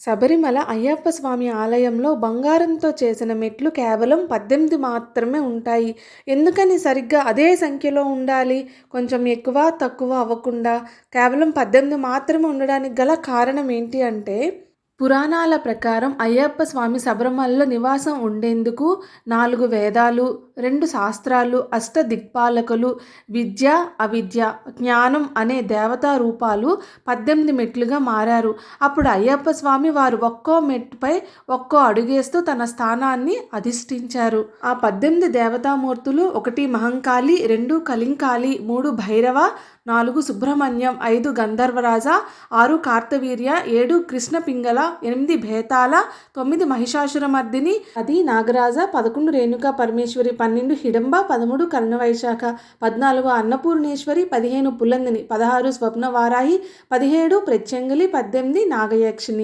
శబరిమల అయ్యప్ప స్వామి ఆలయంలో బంగారంతో చేసిన మెట్లు కేవలం 18 మాత్రమే ఉంటాయి. ఎందుకని సరిగ్గా అదే సంఖ్యలో ఉండాలి? కొంచెం ఎక్కువ, తక్కువ అవ్వకుండా కేవలం 18 మాత్రమే ఉండడానికి గల కారణం ఏంటి అంటే, పురాణాల ప్రకారం అయ్యప్ప స్వామి శబరిమలలో నివాసం ఉండేందుకు 4 వేదాలు, 2 శాస్త్రాలు, అష్టదిక్పాలకులు, విద్య, అవిద్య, జ్ఞానం అనే దేవతా రూపాలు 18 మెట్లుగా మారారు. అప్పుడు అయ్యప్ప స్వామి వారు ఒక్కో మెట్టుపై ఒక్కో అడుగేస్తూ తన స్థానాన్ని అధిష్ఠించారు. ఆ 18 దేవతామూర్తులు 1 మహంకాళి, 2 కలింకాళి, 3 భైరవ, 4 సుబ్రహ్మణ్యం, 5 గంధర్వరాజ, 6 కార్తవీర్య, 7 కృష్ణ పింగళ, 8 భేతాళ, 9 మహిషాసురమర్దిని, 10 నాగరాజ, 11 రేణుకా పరమేశ్వరి, 12 హిడంబ, 13 కర్ణవైశాఖ, 14 అన్నపూర్ణేశ్వరి, 15 పులందిని, 16 స్వప్నవారాహి, 17 ప్రత్యంగిలి, 18 నాగయక్షిణి.